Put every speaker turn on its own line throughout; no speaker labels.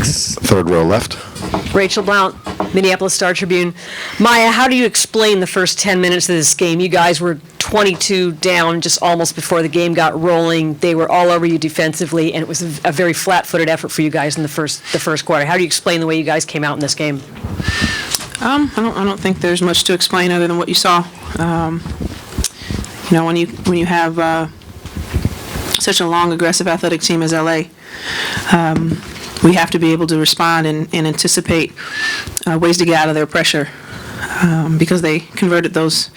Lynx.
Third row left.
Rachel Blount, Minneapolis Star-Tribune. Maya, how do you explain the first 10 minutes of this game? You guys were 22 down just almost before the game got rolling. They were all over you defensively, and it was a very flat-footed effort for you guys in the first quarter. How do you explain the way you guys came out in this game?
I don't think there's much to explain other than what you saw. When you have such a long, aggressive, athletic team as LA, we have to be able to respond and anticipate ways to get out of their pressure, because they converted those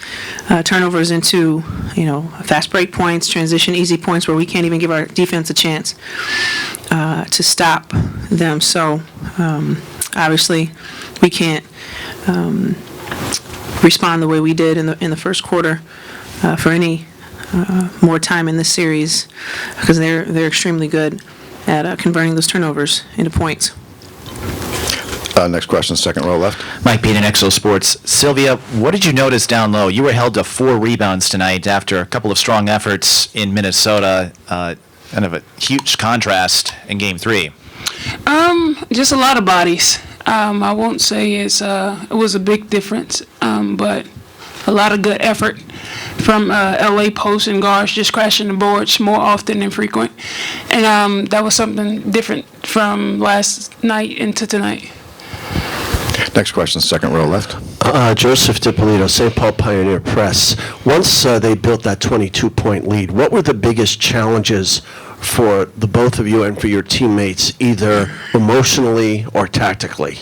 turnovers into, fast break points, transition easy points where we can't even give our defense a chance to stop them. So obviously we can't respond the way we did in the first quarter for any more time in this series, because they're extremely good at converting those turnovers into points.
Next question, second row left.
Mike Beaton, Exo Sports. Sylvia, what did you notice down low? You were held to 4 rebounds tonight after a couple of strong efforts in Minnesota. Kind of a huge contrast in Game 3.
Just a lot of bodies. I won't say it was a big difference, but a lot of good effort from LA Post and guards just crashing the boards more often than frequent. And that was something different from last night into tonight.
Next question, second row left.
Joseph DiPolito, St. Paul Pioneer Press. Once they built that 22-point lead, what were the biggest challenges for the both of you and for your teammates, either emotionally or tactically?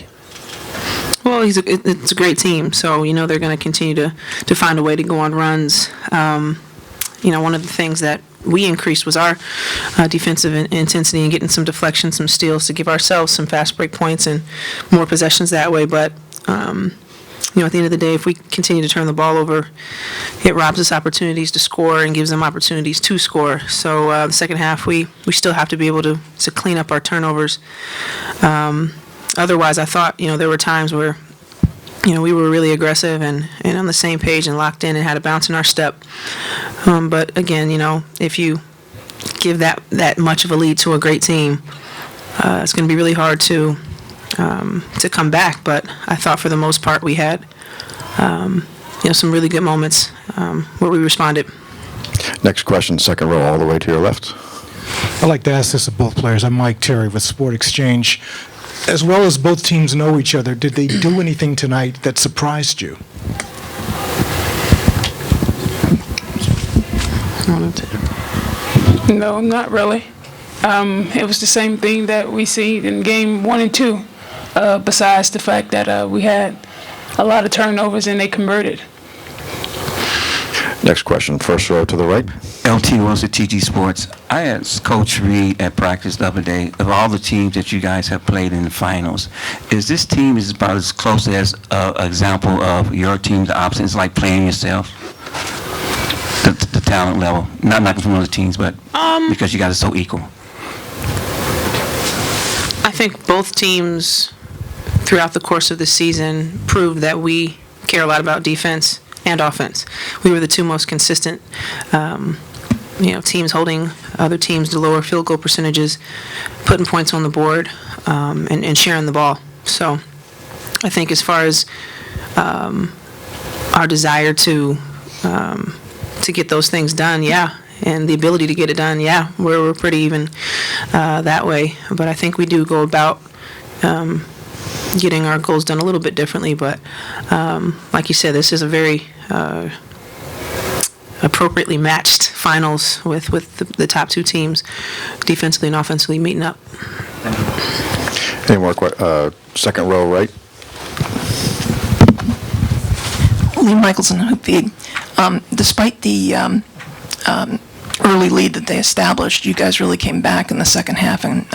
Well, it's a great team, so they're going to continue to find a way to go on runs. One of the things that we increased was our defensive intensity and getting some deflections, some steals to give ourselves some fast break points and more possessions that way. But at the end of the day, if we continue to turn the ball over, it robs us opportunities to score and gives them opportunities to score. So the second half, we still have to be able to clean up our turnovers. Otherwise, I thought, there were times where, we were really aggressive and on the same page and locked in and had a bounce in our step. But again, if you give that much of a lead to a great team, it's going to be really hard to come back. But I thought for the most part we had, some really good moments where we responded.
Next question, second row all the way to your left.
I'd like to ask this of both players. I'm Mike Terry with Sport Exchange. As well as both teams know each other, did they do anything tonight that surprised you?
No, not really. It was the same thing that we see in Game 1 and 2, besides the fact that we had a lot of turnovers and they converted.
Next question, first row to the right.
LT Wilson, TG Sports. I asked Coach Reed at practice the other day, of all the teams that you guys have played in the finals, is this team is about as close as an example of your team, the opposite? It's like playing yourself, the talent level. Not knocking from other teams, but because you guys are so equal.
I think both teams throughout the course of the season proved that we care a lot about defense and offense. We were the two most consistent teams, holding other teams to lower field goal percentages, putting points on the board, and sharing the ball. So I think as far as our desire to get those things done, yeah, and the ability to get it done, yeah, we're pretty even that way. But I think we do go about getting our goals done a little bit differently. But like you said, this is a very appropriately matched finals with the top two teams defensively and offensively meeting up.
Any more second row right?
Lee Michelson, Hoop Feed. Despite the early lead that they established, you guys really came back in the second half and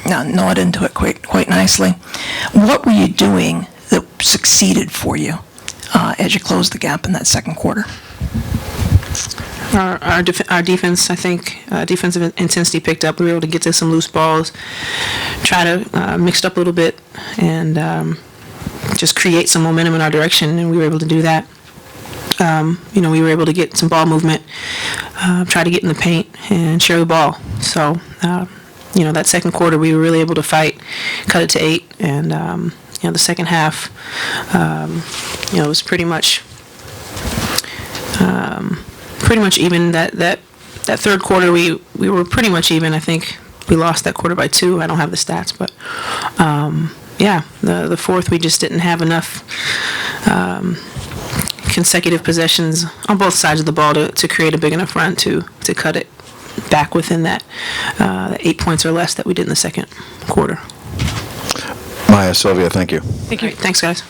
gnawed into it quite nicely. What were you doing that succeeded for you as you closed the gap in that second quarter?
Our defense, I think, defensive intensity picked up. We were able to get to some loose balls, try to mix it up a little bit, and just create some momentum in our direction, and we were able to do that. We were able to get some ball movement, try to get in the paint and share the ball. So that second quarter, we were really able to fight, cut it to 8, and the second half, it was pretty much even. That third quarter, we were pretty much even. I think we lost that quarter by 2. I don't have the stats, but the fourth, we just didn't have enough consecutive possessions on both sides of the ball to create a big enough run to cut it back within that 8 points or less that we did in the second quarter.
Maya, Sylvia, thank you.
Thank you. Thanks, guys.